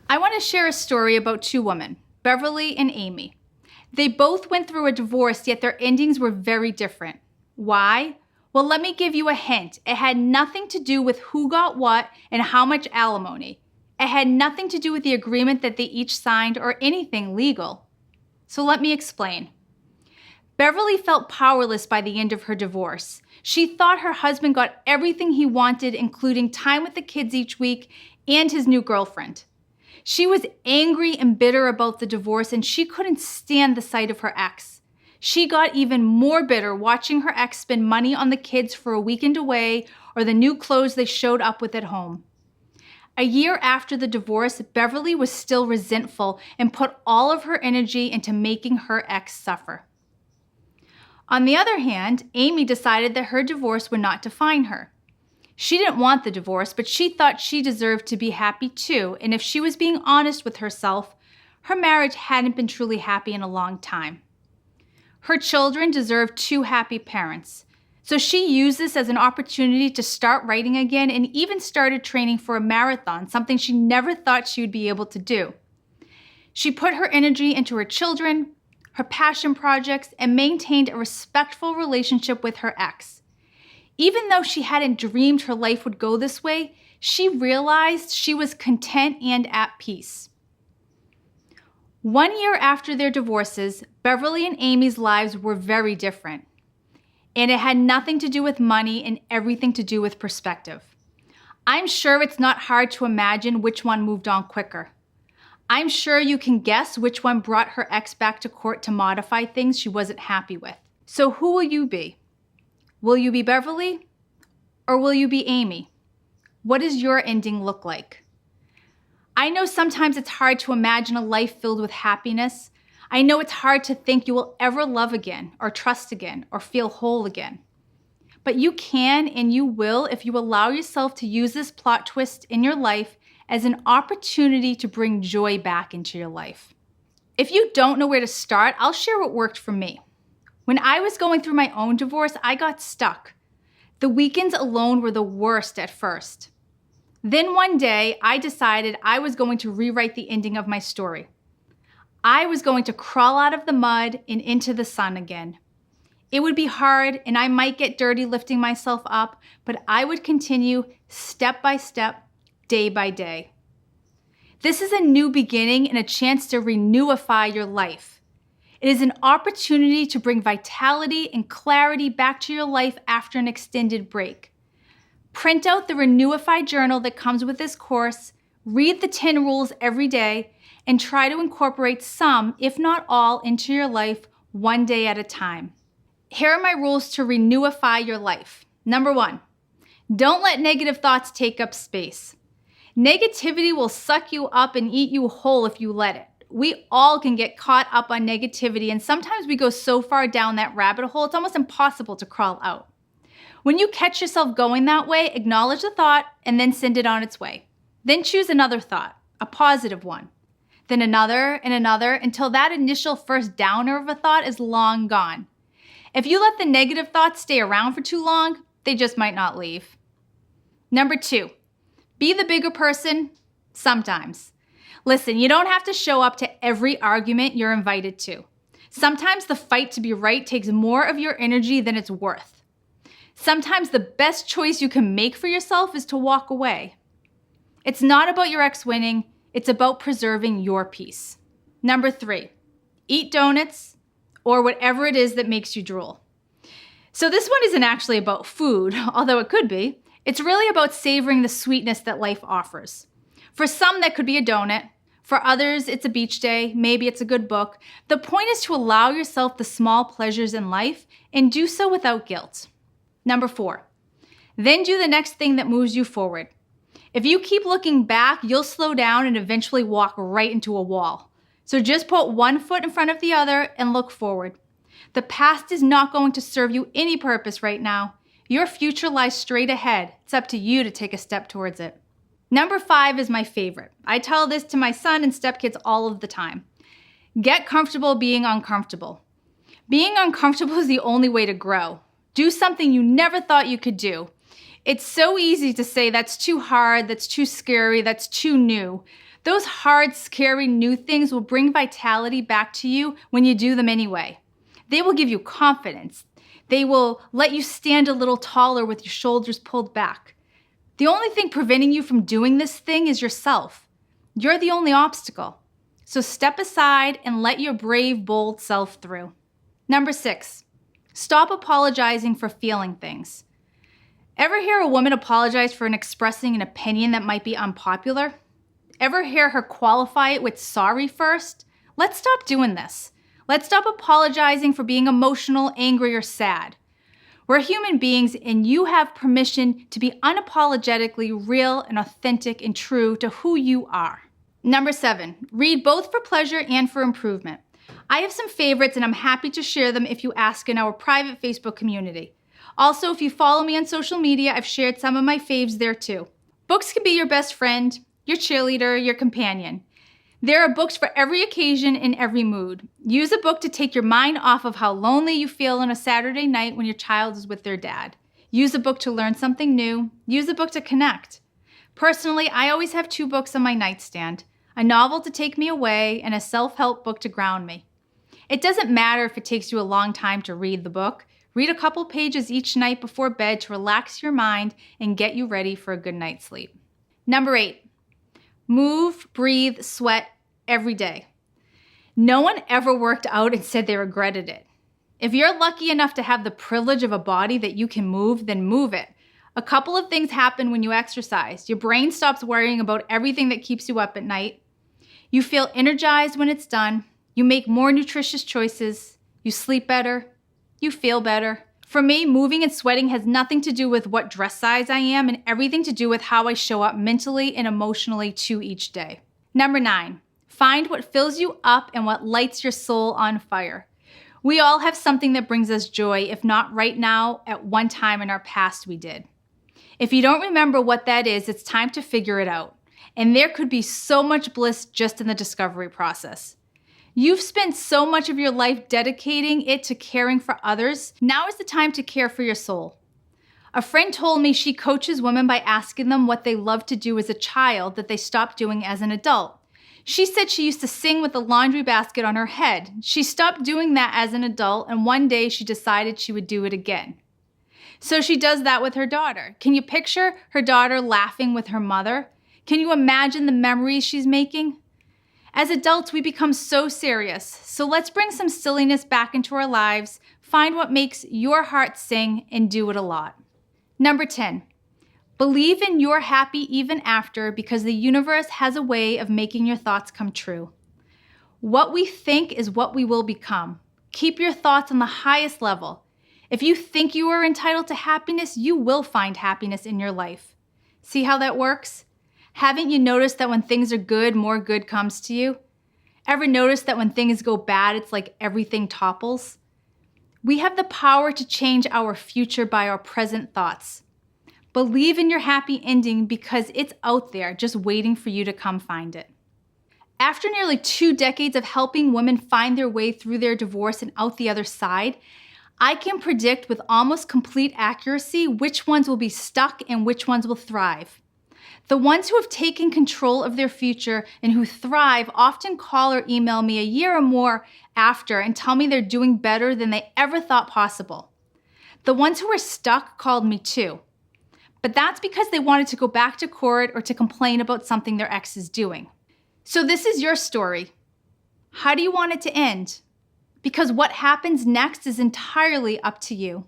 I want to share a story about two women, Beverly and Amy. They both went through a divorce, yet their endings were very different. Why? Well, let me give you a hint. It had nothing to do with who got what and how much alimony. It had nothing to do with the agreement that they each signed or anything legal. So let me explain. Beverly felt powerless by the end of her divorce. She thought her husband got everything he wanted, including time with the kids each week and his new girlfriend. She was angry and bitter about the divorce, and she couldn't stand the sight of her ex. She got even more bitter watching her ex spend money on the kids for a weekend away or the new clothes they showed up with at home. A year after the divorce, Beverly was still resentful and put all of her energy into making her ex suffer. On the other hand, Amy decided that her divorce would not define her. She didn't want the divorce, but she thought she deserved to be happy too, and if she was being honest with herself, her marriage hadn't been truly happy in a long time. Her children deserved two happy parents, so she used this as an opportunity to start writing again and even started training for a marathon, something she never thought she would be able to do. She put her energy into her children, her passion projects, and maintained a respectful relationship with her ex. Even though she hadn't dreamed her life would go this way, she realized she was content and at peace. 1 year after their divorces, Beverly and Amy's lives were very different. And it had nothing to do with money and everything to do with perspective. I'm sure it's not hard to imagine which one moved on quicker. I'm sure you can guess which one brought her ex back to court to modify things she wasn't happy with. So who will you be? Will you be Beverly or will you be Amy? What does your ending look like? I know sometimes it's hard to imagine a life filled with happiness. I know it's hard to think you will ever love again or trust again or feel whole again. But you can and you will if you allow yourself to use this plot twist in your life as an opportunity to bring joy back into your life. If you don't know where to start, I'll share what worked for me. When I was going through my own divorce, I got stuck. The weekends alone were the worst at first. Then one day, I decided I was going to rewrite the ending of my story. I was going to crawl out of the mud and into the sun again. It would be hard and I might get dirty lifting myself up, but I would continue step by step, day by day. This is a new beginning and a chance to renewify your life. It is an opportunity to bring vitality and clarity back to your life after an extended break. Print out the Renewify journal that comes with this course, read the 10 rules every day, and try to incorporate some, if not all, into your life one day at a time. Here are my rules to renewify your life. Number 1, don't let negative thoughts take up space. Negativity will suck you up and eat you whole if you let it. We all can get caught up on negativity, and sometimes we go so far down that rabbit hole, it's almost impossible to crawl out. When you catch yourself going that way, acknowledge the thought and then send it on its way. Then choose another thought, a positive one. Then another and another until that initial first downer of a thought is long gone. If you let the negative thoughts stay around for too long, they just might not leave. Number 2, be the bigger person sometimes. Listen, you don't have to show up to every argument you're invited to. Sometimes the fight to be right takes more of your energy than it's worth. Sometimes the best choice you can make for yourself is to walk away. It's not about your ex winning, it's about preserving your peace. Number 3, eat donuts or whatever it is that makes you drool. So this one isn't actually about food, although it could be. It's really about savoring the sweetness that life offers. For some, that could be a donut. For others, it's a beach day. Maybe it's a good book. The point is to allow yourself the small pleasures in life and do so without guilt. Number 4, then do the next thing that moves you forward. If you keep looking back, you'll slow down and eventually walk right into a wall. So just put one foot in front of the other and look forward. The past is not going to serve you any purpose right now. Your future lies straight ahead. It's up to you to take a step towards it. Number 5 is my favorite. I tell this to my son and stepkids all of the time. Get comfortable being uncomfortable. Being uncomfortable is the only way to grow. Do something you never thought you could do. It's so easy to say that's too hard, that's too scary, that's too new. Those hard, scary new things will bring vitality back to you when you do them anyway. They will give you confidence. They will let you stand a little taller with your shoulders pulled back. The only thing preventing you from doing this thing is yourself. You're the only obstacle. So step aside and let your brave, bold self through. Number 6, stop apologizing for feeling things. Ever hear a woman apologize for expressing an opinion that might be unpopular? Ever hear her qualify it with sorry first? Let's stop doing this. Let's stop apologizing for being emotional, angry, or sad. We're human beings, and you have permission to be unapologetically real and authentic and true to who you are. Number 7, read both for pleasure and for improvement. I have some favorites, and I'm happy to share them if you ask in our private Facebook community. Also, if you follow me on social media, I've shared some of my faves there too. Books can be your best friend, your cheerleader, your companion. There are books for every occasion and every mood. Use a book to take your mind off of how lonely you feel on a Saturday night when your child is with their dad. Use a book to learn something new. Use a book to connect. Personally, I always have 2 books on my nightstand, a novel to take me away and a self-help book to ground me. It doesn't matter if it takes you a long time to read the book. Read a couple pages each night before bed to relax your mind and get you ready for a good night's sleep. Number 8, move, breathe, sweat every day. No one ever worked out and said they regretted it. If you're lucky enough to have the privilege of a body that you can move, then move it. A couple of things happen when you exercise. Your brain stops worrying about everything that keeps you up at night. You feel energized when it's done. You make more nutritious choices. You sleep better. You feel better. For me, moving and sweating has nothing to do with what dress size I am and everything to do with how I show up mentally and emotionally to each day. Number 9, find what fills you up and what lights your soul on fire. We all have something that brings us joy, if not right now, at one time in our past we did. If you don't remember what that is, it's time to figure it out. And there could be so much bliss just in the discovery process. You've spent so much of your life dedicating it to caring for others. Now is the time to care for your soul. A friend told me she coaches women by asking them what they loved to do as a child that they stopped doing as an adult. She said she used to sing with a laundry basket on her head. She stopped doing that as an adult, and one day she decided she would do it again. So she does that with her daughter. Can you picture her daughter laughing with her mother? Can you imagine the memories she's making? As adults, we become so serious. So let's bring some silliness back into our lives, find what makes your heart sing, and do it a lot. Number 10, believe in your happy even after, because the universe has a way of making your thoughts come true. What we think is what we will become. Keep your thoughts on the highest level. If you think you are entitled to happiness, you will find happiness in your life. See how that works? Haven't you noticed that when things are good, more good comes to you? Ever notice that when things go bad, it's like everything topples? We have the power to change our future by our present thoughts. Believe in your happy ending because it's out there just waiting for you to come find it. After nearly 2 decades of helping women find their way through their divorce and out the other side, I can predict with almost complete accuracy which ones will be stuck and which ones will thrive. The ones who have taken control of their future and who thrive often call or email me a year or more after and tell me they're doing better than they ever thought possible. The ones who are stuck called me too. But that's because they wanted to go back to court or to complain about something their ex is doing. So this is your story. How do you want it to end? Because what happens next is entirely up to you.